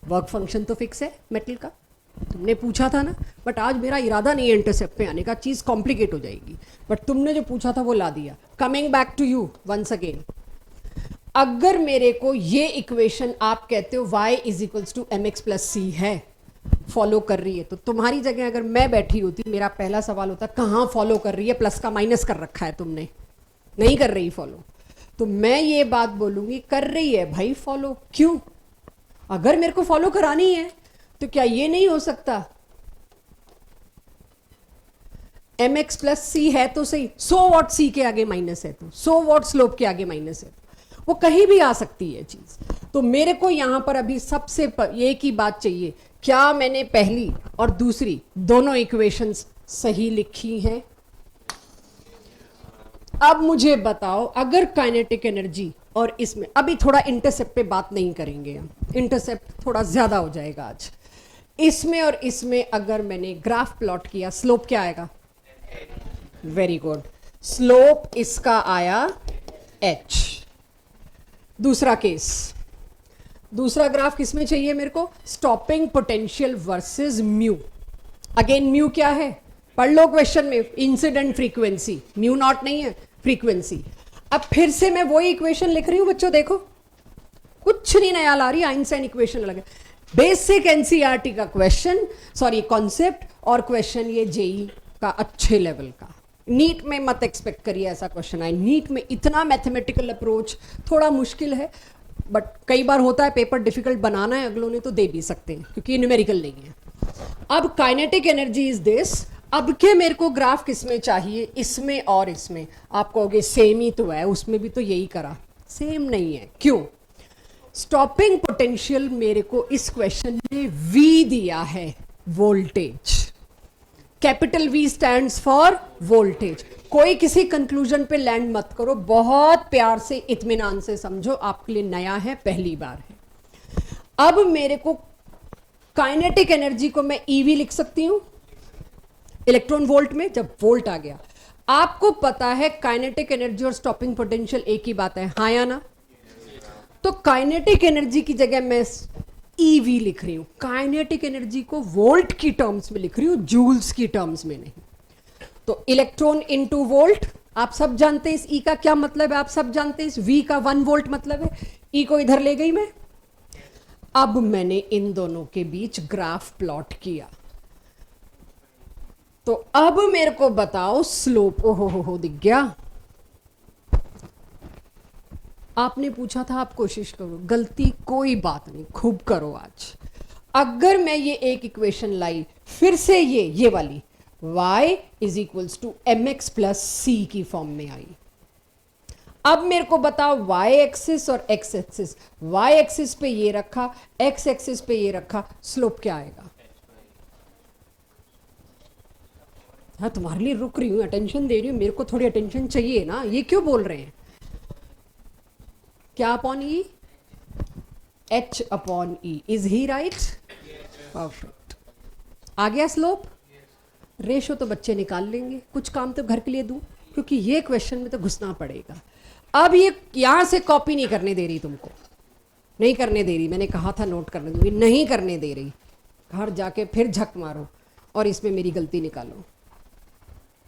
वर्क फंक्शन तो फिक्स है मेटल का, तुमने पूछा था ना। बट आज मेरा इरादा नहीं है इंटरसेप्ट पे आने का, चीज कॉम्प्लिकेट हो जाएगी, बट तुमने जो पूछा था वो ला दिया। Coming back to you once again, अगर मेरे को ये इक्वेशन आप कहते हो y is equals to M X plus C है, फॉलो कर रही है, तो तुम्हारी जगह अगर मैं बैठी होती, मेरा पहला सवाल होता कहाँ फॉलो कर रही है? प्लस का माइनस कर रखा है तुमने, नहीं कर रही फॉलो। तो मैं ये बात बोलूंगी कर रही है भाई फॉलो। क्यों? अगर मेरे को फॉलो करानी है तो क्या ये नहीं हो सकता? एम एक्स प्लस सी है तो सही, सो वॉट सी के आगे माइनस है, तो सो वॉट स्लोप के आगे माइनस है, वो कहीं भी आ सकती है चीज। तो मेरे को यहां पर अभी सबसे एक ही बात चाहिए, क्या मैंने पहली और दूसरी दोनों इक्वेशंस सही लिखी हैं? अब मुझे बताओ, अगर काइनेटिक एनर्जी और इसमें, अभी थोड़ा इंटरसेप्ट पे बात नहीं करेंगे हम, इंटरसेप्ट थोड़ा ज्यादा हो जाएगा आज। इसमें और इसमें अगर मैंने ग्राफ प्लॉट किया, स्लोप क्या आएगा? वेरी गुड, स्लोप इसका आया h। दूसरा केस, दूसरा ग्राफ किसमें चाहिए मेरे को? Stopping potential versus mu. Again mu क्या है? पढ़ लो क्वेश्चन में, इंसिडेंट फ्रीक्वेंसी, म्यू नॉट नहीं है, फ्रीक्वेंसी। अब फिर से मैं वही इक्वेशन लिख रही हूं बच्चों, देखो कुछ नहीं नया ला रही, आइंस्टाइन इक्वेशन अलग है। बेसिक एनसीईआरटी का क्वेश्चन, सॉरी कॉन्सेप्ट, और क्वेश्चन ये जेई का अच्छे लेवल का। नीट में मत एक्सपेक्ट करिए ऐसा क्वेश्चन आए, नीट में इतना मैथमेटिकल अप्रोच थोड़ा मुश्किल है, बट कई बार होता है पेपर डिफिकल्ट बनाना है अगलों ने तो दे भी सकते हैं, क्योंकि न्यूमेरिकल नहीं है। अब काइनेटिक एनर्जी इज दिस। अब के मेरे को ग्राफ किसमें चाहिए? इसमें और इसमें। आप कहोगे सेम ही तो है, उसमें भी तो यही करा। सेम नहीं है, क्यों? स्टॉपिंग पोटेंशियल मेरे को इस क्वेश्चन में V दिया है, voltage. Capital V stands for voltage. कोई किसी कंक्लूजन पे लैंड मत करो, बहुत प्यार से इत्मीनान से समझो, आपके लिए नया है, पहली बार है। अब मेरे को काइनेटिक एनर्जी को मैं EV लिख सकती हूं इलेक्ट्रॉन वोल्ट में, जब वोल्ट आ गया। आपको पता है काइनेटिक एनर्जी और स्टॉपिंग पोटेंशियल एक ही बात है, हाँ या ना? तो काइनेटिक एनर्जी की जगह मैं EV लिख रही हूं, काइनेटिक एनर्जी को वोल्ट की टर्म्स में लिख रही हूं, जूल्स की टर्म्स में नहीं। तो इलेक्ट्रॉन इनटू वोल्ट, आप सब जानते हैं इस E का क्या मतलब है, आप सब जानते हैं इस V का 1 वोल्ट मतलब है। E को इधर ले गई मैं। अब मैंने इन दोनों के बीच ग्राफ प्लॉट किया, तो अब मेरे को बताओ स्लोप। ओहो दिख गया। आपने पूछा था, आप कोशिश करो, गलती कोई बात नहीं, खूब करो आज। अगर मैं ये एक इक्वेशन लाई, फिर से ये वाली y is equals to M X plus C की फॉर्म में आई। अब मेरे को बताओ y एक्सिस और x एक्सिस, y एक्सिस पे ये रखा, x एक्सिस पे ये रखा, स्लोप क्या आएगा? हाँ, तुम्हारे लिए रुक रही हूं, अटेंशन दे रही हूं, मेरे को थोड़ी अटेंशन चाहिए ना। ये क्यों बोल रहे हैं? क्या upon E? h upon E. Is he right? Perfect. आ गया स्लोप। रेशो तो बच्चे निकाल लेंगे, कुछ काम तो घर के लिए दूं, क्योंकि ये क्वेश्चन में तो घुसना पड़ेगा। अब ये यहां से कॉपी नहीं करने दे रही, तुमको नहीं करने दे रही, मैंने कहा था नोट करने दूंगी, नहीं करने दे रही। घर जाके फिर झक मारो और इसमें मेरी गलती निकालो।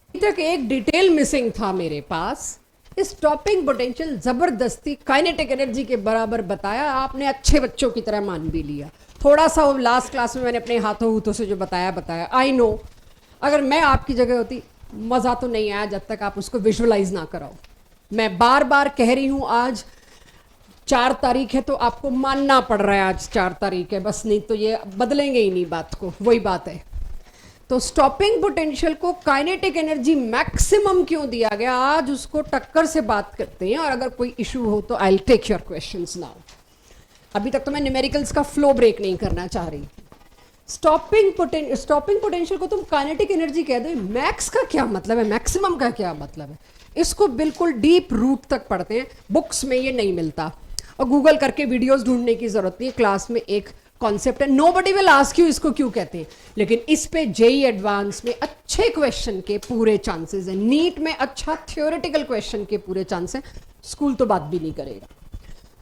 अभी तक एक डिटेल मिसिंग था मेरे पास। स्टॉपिंग पोटेंशियल जबरदस्ती काइनेटिक एनर्जी के बराबर बताया, आपने अच्छे बच्चों की तरह मान भी लिया। थोड़ा सा वो लास्ट क्लास में मैंने अपने हाथों से जो बताया आई नो, अगर मैं आपकी जगह होती मजा तो नहीं आया जब तक आप उसको विजुअलाइज ना कराओ। मैं बार बार कह रही हूं, आज 4 तारीख है तो आपको मानना पड़ रहा है आज 4 तारीख है, बस नहीं तो ये बदलेंगे ही नहीं बात को, वही बात है। तो स्टॉपिंग पोटेंशियल को काइनेटिक एनर्जी मैक्सिमम क्यों दिया गया, आज उसको टक्कर से बात करते हैं। और अगर कोई इशू हो तो I will take your questions now. अभी तक तो मैं न्यूमेरिकल्स का फ्लो ब्रेक नहीं करना चाह रही। स्टॉपिंग पोटेंशियल को तुम काइनेटिक एनर्जी कह दो, मैक्स का क्या मतलब है, मैक्सिमम का क्या मतलब है, इसको बिल्कुल डीप रूट तक पढ़ते हैं। बुक्स में ये नहीं मिलता और गूगल करके वीडियोस ढूंढने की जरूरत नहीं है। क्लास में एक कॉन्सेप्ट है, नोबडी विल आस्क यू इसको क्यों कहते हैं, लेकिन इस पे जेई एडवांस में अच्छे क्वेश्चन के पूरे चांसेस हैं, नीट में अच्छा थ्योरेटिकल क्वेश्चन के पूरे चांस हैं, स्कूल तो बात भी नहीं करेगा।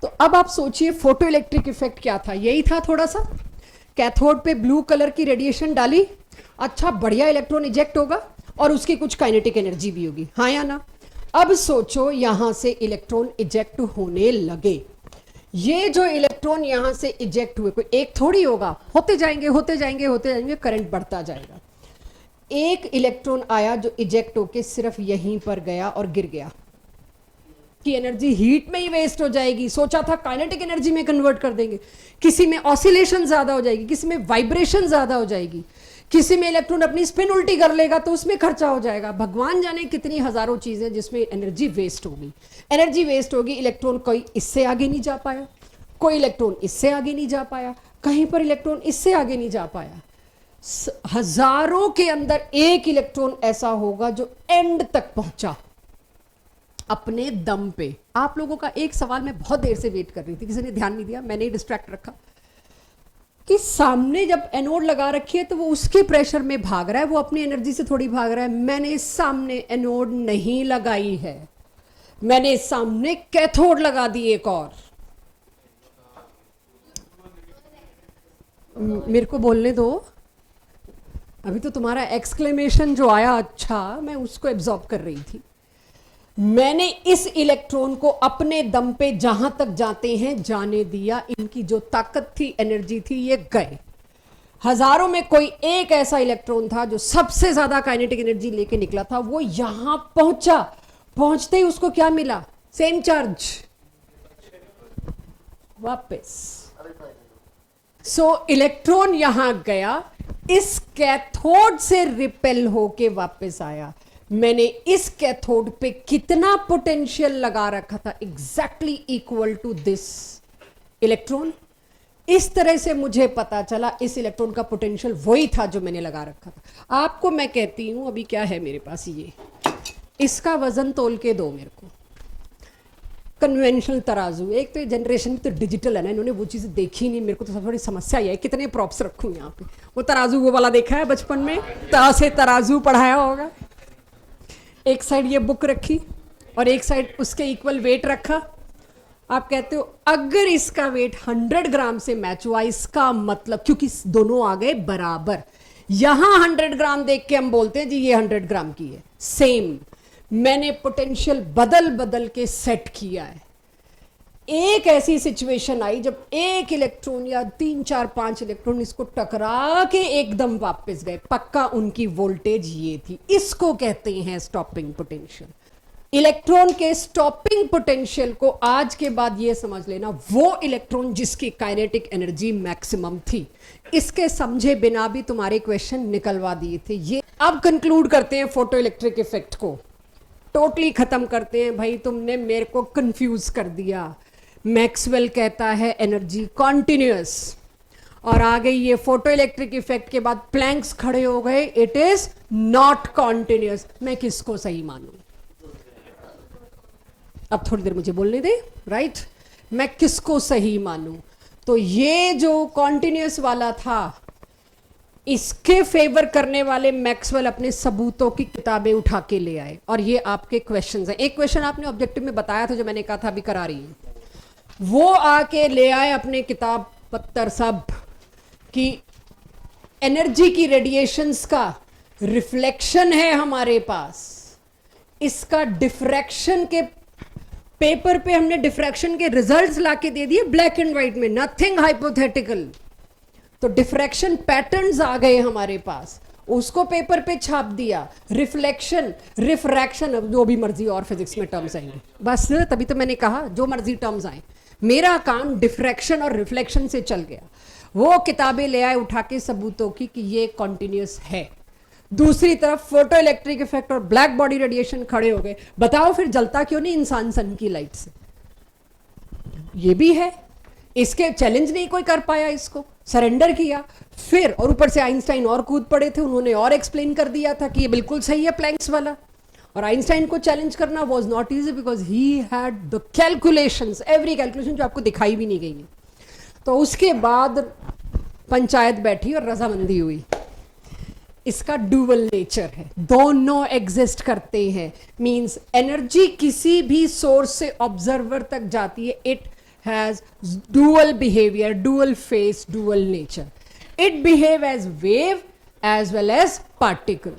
तो अब आप सोचिए फोटो इलेक्ट्रिक इफेक्ट क्या था, यही था थोड़ा सा, कैथोड पे ब्लू कलर की रेडिएशन डाली, अच्छा बढ़िया इलेक्ट्रॉन इजेक्ट होगा और उसकी कुछ काइनेटिक एनर्जी भी होगी, हाँ या ना। अब सोचो यहां से इलेक्ट्रॉन इजेक्ट होने लगे, ये जो इलेक्ट्रॉन यहां से इजेक्ट हुए, कोई एक थोड़ी होगा, होते जाएंगे होते जाएंगे होते जाएंगे, करंट बढ़ता जाएगा। एक इलेक्ट्रॉन आया जो इजेक्ट होके सिर्फ यहीं पर गया और गिर गया, की एनर्जी हीट में ही वेस्ट हो जाएगी। सोचा था काइनेटिक एनर्जी में कन्वर्ट कर देंगे, किसी में ऑसिलेशन ज्यादा हो जाएगी, किसी में वाइब्रेशन ज्यादा हो जाएगी, किसी में इलेक्ट्रॉन अपनी स्पिन उल्टी कर लेगा तो उसमें खर्चा हो जाएगा। भगवान जाने कितनी हजारों चीजें जिसमें एनर्जी वेस्ट होगी। एनर्जी वेस्ट होगी, इलेक्ट्रॉन कोई इससे आगे नहीं जा पाया, कोई इलेक्ट्रॉन इससे आगे नहीं जा पाया, कहीं पर इलेक्ट्रॉन इससे आगे नहीं जा पाया। हजारों के अंदर एक इलेक्ट्रॉन ऐसा होगा जो एंड तक पहुंचा अपने दम पे। आप लोगों का एक सवाल मैं बहुत देर से वेट कर रही थी, किसी ने ध्यान नहीं दिया, मैंने ही डिस्ट्रैक्ट रखा, कि सामने जब एनोड लगा रखी है तो वो उसके प्रेशर में भाग रहा है, वो अपनी एनर्जी से थोड़ी भाग रहा है। मैंने सामने एनोड नहीं लगाई है, मैंने सामने कैथोड लगा दी एक और। मेरे को बोलने दो, अभी तो तुम्हारा एक्सक्लेमेशन जो आया अच्छा, मैं उसको एब्जॉर्ब कर रही थी। मैंने इस इलेक्ट्रॉन को अपने दम पे जहां तक जाते हैं जाने दिया, इनकी जो ताकत थी, एनर्जी थी, ये गए। हजारों में कोई एक ऐसा इलेक्ट्रॉन था जो सबसे ज्यादा काइनेटिक एनर्जी लेके निकला था, वो यहां पहुंचा, पहुंचते ही उसको क्या मिला, सेम चार्ज वापस। सो इलेक्ट्रॉन यहां गया, इस कैथोड से रिपेल होके वापस आया। मैंने इस कैथोड पे कितना पोटेंशियल लगा रखा था, exactly equal to this electron. इस तरह से मुझे पता चला इस इलेक्ट्रॉन का पोटेंशियल वही था जो मैंने लगा रखा था। आपको मैं कहती हूं, अभी क्या है मेरे पास, ये इसका वजन तोल के दो मेरे को, कन्वेंशनल तराजू। एक तो जनरेशन तो डिजिटल है ना, इन्होंने वो चीज़ देखी नहीं, मेरे को तो थोड़ी समस्या ही है कितने प्रॉप्स रखूं यहाँ पे। वो तराजू वो वाला देखा है बचपन में, ता से तराजू पढ़ाया होगा। एक साइड ये बुक रखी और एक साइड उसके इक्वल वेट रखा। आप कहते हो अगर इसका वेट 100 ग्राम से मैच हुआ, इसका मतलब, क्योंकि दोनों आ गए बराबर, यहां 100 ग्राम देख के हम बोलते हैं जी ये 100 ग्राम की है। सेम मैंने पोटेंशियल बदल बदल के सेट किया है। एक ऐसी सिचुएशन आई जब एक इलेक्ट्रॉन या 3 4 5 इलेक्ट्रॉन इसको टकरा के एकदम वापस गए, पक्का उनकी वोल्टेज ये थी। इसको कहते हैं स्टॉपिंग पोटेंशियल। इलेक्ट्रॉन के स्टॉपिंग पोटेंशियल को आज के बाद ये समझ लेना, वो इलेक्ट्रॉन जिसकी काइनेटिक एनर्जी मैक्सिमम थी। इसके समझे बिना भी तुम्हारे क्वेश्चन निकलवा दिए थे ये। अब कंक्लूड करते हैं फोटो इलेक्ट्रिक इफेक्ट को, टोटली खत्म करते हैं। भाई तुमने मेरे को कंफ्यूज कर दिया। मैक्सवेल कहता है एनर्जी कॉन्टिन्यूअस, और आ गई ये फोटो इलेक्ट्रिक इफेक्ट के बाद प्लैंक्स खड़े हो गए, इट इज नॉट कॉन्टिन्यूअस। मैं किसको सही मानूं? अब थोड़ी देर मुझे बोलने दे, राइट? मैं किसको सही मानूं? तो ये जो कॉन्टिन्यूअस वाला था, इसके फेवर करने वाले मैक्सवेल अपने सबूतों की किताबें उठा के ले आए, और ये आपके क्वेश्चंस हैं। एक क्वेश्चन आपने ऑब्जेक्टिव में बताया था जो मैंने कहा था अभी करा रही हूं, वो आके ले आए अपने किताब पत्तर सब कि एनर्जी की रेडिएशंस का रिफ्लेक्शन है हमारे पास, इसका डिफ्रैक्शन के पेपर पे हमने डिफ्रैक्शन के रिजल्ट्स लाके दे दिए ब्लैक एंड व्हाइट में, नथिंग हाइपोथेटिकल। तो डिफ्रैक्शन पैटर्न्स आ गए हमारे पास, उसको पेपर पे छाप दिया, रिफ्लेक्शन, रिफ्रैक्शन, जो भी मर्जी और फिजिक्स में टर्म्स आएंगे, बस तभी तो मैंने कहा जो मर्जी टर्म्स आए, मेरा काम डिफ्रैक्शन और रिफ्लेक्शन से चल गया। वो किताबें ले आए उठा के सबूतों की कि ये कॉन्टिन्यूस है। दूसरी तरफ फोटो इलेक्ट्रिक इफेक्ट और ब्लैक बॉडी रेडिएशन खड़े हो गए। बताओ फिर जलता क्यों नहीं इंसान सन की लाइट से? ये भी है, इसके चैलेंज नहीं कोई कर पाया, इसको सरेंडर किया। फिर और ऊपर से आइंस्टाइन और कूद पड़े थे, उन्होंने और एक्सप्लेन कर दिया था कि ये बिल्कुल सही है प्लैंक्स वाला। और आइंस्टाइन को चैलेंज करना was not easy because he had the calculations, every calculation जो आपको दिखाई भी नहीं गई है। तो उसके बाद पंचायत बैठी और रजामंदी हुई। इसका डुअल नेचर है, दोनों एग्जिस्ट करते हैं। मींस एनर्जी किसी भी सोर्स से ऑब्जर्वर तक जाती है, it has dual behaviour, dual face, dual nature. It behave as wave as well as particle.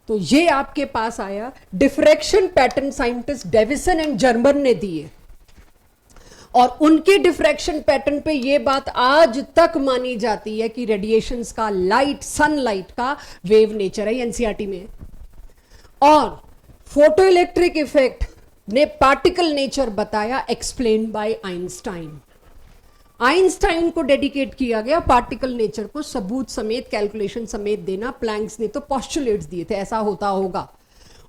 तो ये आपके पास आया, diffraction pattern scientist Davisson and Germer ने दिए, और उनके डिफ्रैक्शन पैटर्न पे ये बात आज तक मानी जाती है कि रेडिएशंस का, लाइट, सनलाइट का वेव नेचर है, एनसीईआरटी में। और फोटो इलेक्ट्रिक इफेक्ट ने पार्टिकल नेचर बताया, एक्सप्लेन बाय आइंस्टाइन। आइंस्टाइन को डेडिकेट किया गया पार्टिकल नेचर को सबूत समेत, कैलकुलेशन समेत देना। प्लैंक्स ने तो पोस्टुलेट्स दिए थे ऐसा होता होगा,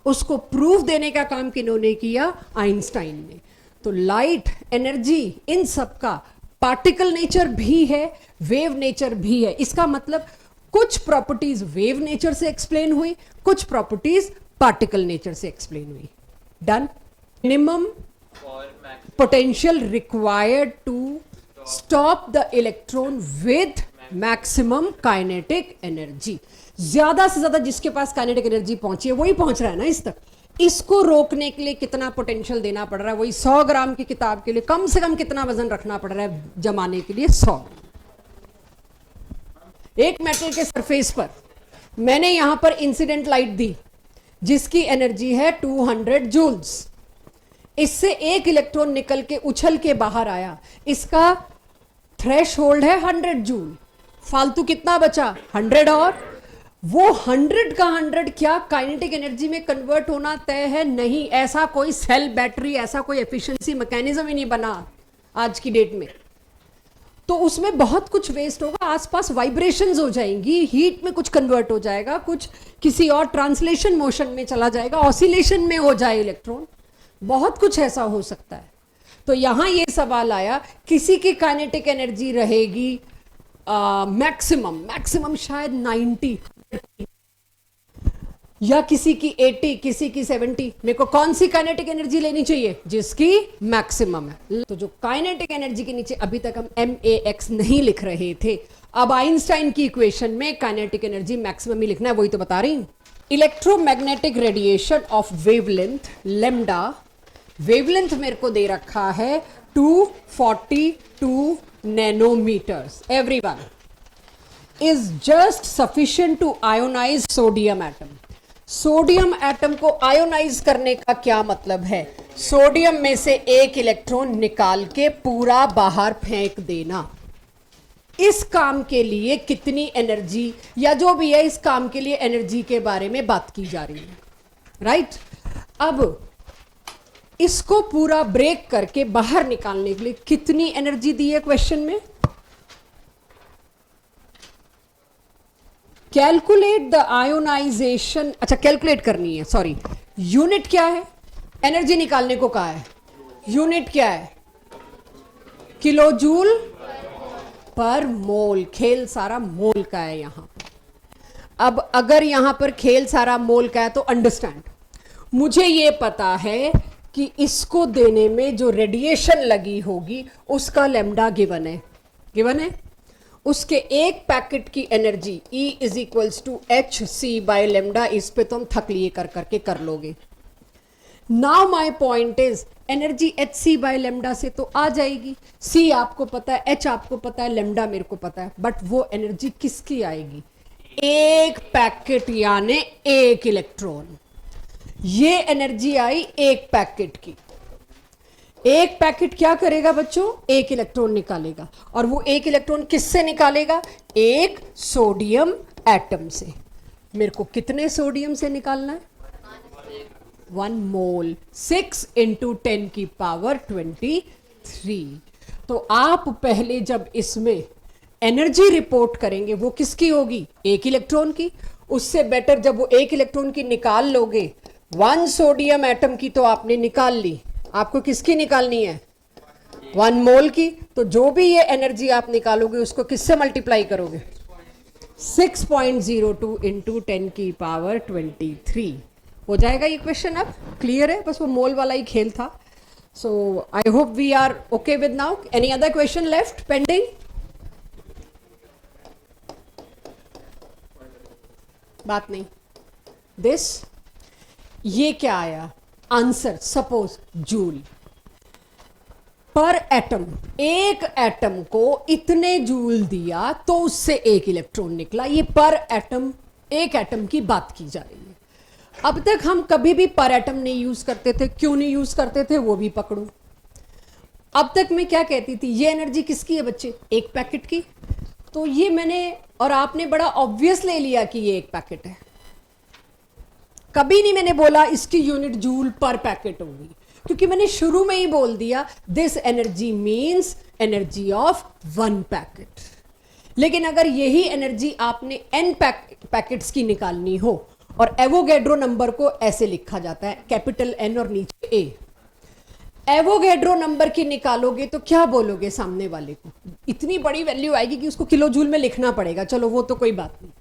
उसको प्रूफ देने का काम किन्होंने किया? आइंस्टाइन ने। तो लाइट, एनर्जी, इन सब का पार्टिकल नेचर भी है, वेव नेचर भी है। इसका मतलब कुछ प्रॉपर्टीज वेव नेचर से एक्सप्लेन हुई, कुछ प्रॉपर्टीज पार्टिकल नेचर से एक्सप्लेन हुई। Done. Minimum potential required to stop the electron with maximum kinetic energy. ज्यादा से ज्यादा जिसके पास काइनेटिक एनर्जी पहुंची है वही पहुंच रहा है ना इस तक। इसको रोकने के लिए कितना पोटेंशियल देना पड़ रहा है? वही 100 ग्राम की किताब के लिए कम से कम कितना वजन रखना पड़ रहा है जमाने के लिए? 100। एक मेटल के सरफेस पर मैंने यहां पर इंसिडेंट लाइट दी जिसकी एनर्जी है 200 जूल्स। इससे एक इलेक्ट्रॉन निकल के उछल के बाहर आया, इसका थ्रेश होल्ड है 100 जूल। फालतू कितना बचा? 100। और वो 100 का 100 क्या काइनेटिक एनर्जी में कन्वर्ट होना तय है? नहीं। ऐसा कोई सेल, बैटरी, ऐसा कोई एफिशिएंसी मैकेनिज्म ही नहीं बना आज की डेट में। तो उसमें बहुत कुछ वेस्ट होगा, आसपास वाइब्रेशंस हो जाएंगी, हीट में कुछ कन्वर्ट हो जाएगा, कुछ किसी और ट्रांसलेशन मोशन में चला जाएगा, ऑसिलेशन में हो जाए इलेक्ट्रॉन, बहुत कुछ ऐसा हो सकता है। तो यहां ये सवाल आया, किसी की काइनेटिक एनर्जी रहेगी मैक्सिमम शायद 90 या किसी की 80, किसी की 70। मेरे को कौन सी काइनेटिक एनर्जी लेनी चाहिए? जिसकी मैक्सिमम है। तो जो काइनेटिक एनर्जी के नीचे अभी तक हम MAX नहीं लिख रहे थे, अब आइंस्टाइन की इक्वेशन में काइनेटिक एनर्जी मैक्सिमम ही लिखना है, वही तो बता रही हूं। Electromagnetic radiation of wavelength lambda, wavelength मेरे को दे रखा है 242 nanometres, everyone, is just sufficient to ionise sodium atom. Sodium atom को आयोनाइज करने का क्या मतलब है? सोडियम में से एक इलेक्ट्रॉन निकाल के पूरा बाहर फेंक देना। इस काम के लिए कितनी एनर्जी या जो भी है, इस काम के लिए एनर्जी के बारे में बात की जा रही है, राइट? अब इसको पूरा ब्रेक करके बाहर निकालने के लिए कितनी एनर्जी दी है क्वेश्चन में? कैलकुलेट द आयोनाइजेशन, अच्छा कैलकुलेट करनी है, सॉरी। यूनिट क्या है? एनर्जी निकालने को कहा है, यूनिट क्या है? किलो जूल पर मोल। खेल सारा मोल का है यहां। अब अगर यहां पर खेल सारा मोल का है तो अंडरस्टैंड, मुझे ये पता है कि इसको देने में जो रेडिएशन लगी होगी उसका लैम्डा गिवन है। उसके एक पैकेट की energy E is equals to HC by lambda. इस पे तुम थक लिए कर करके कर लोगे। Now my point is, energy HC by lambda से तो आ जाएगी। C आपको पता है, H आपको पता है, लैम्डा मेरे को पता है, बट वो एनर्जी किसकी आएगी? एक पैकेट यानी एक इलेक्ट्रॉन। ये एनर्जी आई एक पैकेट की। एक पैकेट क्या करेगा बच्चों? एक इलेक्ट्रॉन निकालेगा। और वो एक इलेक्ट्रॉन किससे निकालेगा? एक सोडियम एटम से। मेरे को कितने सोडियम से निकालना है? 1 मोल, 6 इंटू 10 की पावर 23। तो आप पहले जब इसमें एनर्जी रिपोर्ट करेंगे वो किसकी होगी? एक इलेक्ट्रॉन की। उससे बेटर जब वो एक इलेक्ट्रॉन की निकाल लोगे, 1 सोडियम एटम की तो आपने निकाल ली, आपको किसकी निकालनी है? 1 मोल की। तो जो भी ये एनर्जी आप निकालोगे उसको किससे मल्टीप्लाई करोगे? 6.02 इंटू 10 की पावर 23 हो जाएगा ये क्वेश्चन। अब क्लियर है? बस वो मोल वाला ही खेल था। So I hope we are okay with now. Any other question left pending? बात नहीं। दिस, ये क्या आया answer? Suppose joule per atom, एक एटम को इतने जूल दिया तो उससे एक इलेक्ट्रॉन निकला। ये पर एटम, एक एटम की बात की जा रही है। अब तक हम कभी भी पर एटम नहीं यूज करते थे। क्यों नहीं यूज करते थे वो भी पकड़ो। अब तक मैं क्या कहती थी, ये एनर्जी किसकी है बच्चे? एक पैकेट की। तो ये मैंने और आपने बड़ा ऑब्वियस ले लिया कि ये एक पैकेट है। कभी नहीं मैंने बोला इसकी यूनिट जूल पर पैकेट होगी, क्योंकि मैंने शुरू में ही बोल दिया this energy means energy of 1 packet. लेकिन अगर यही एनर्जी आपने n पैकेट्स की निकालनी हो, और एवोगैड्रो नंबर को ऐसे लिखा जाता है, कैपिटल N और नीचे A। एवोगैड्रो नंबर की निकालोगे तो क्या बोलोगे सामने वाले को? इतनी बड़ी वैल्यू आएगी कि उसको किलो जूल में लिखना पड़ेगा। चलो वो तो कोई बात नहीं,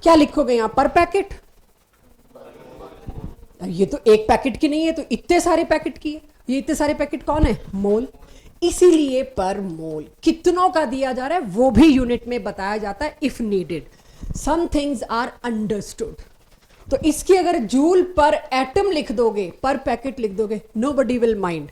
क्या लिखोगे यहां? पर पैकेट। ये तो एक पैकेट की नहीं है, तो इतने सारे पैकेट की है। ये इतने सारे पैकेट कौन है? मोल। इसीलिए पर मोल कितनों का दिया जा रहा है वो भी यूनिट में बताया जाता है if needed. Some things are understood. तो इसकी अगर जूल पर एटम लिख दोगे, पर पैकेट लिख दोगे, नोबडी विल माइंड।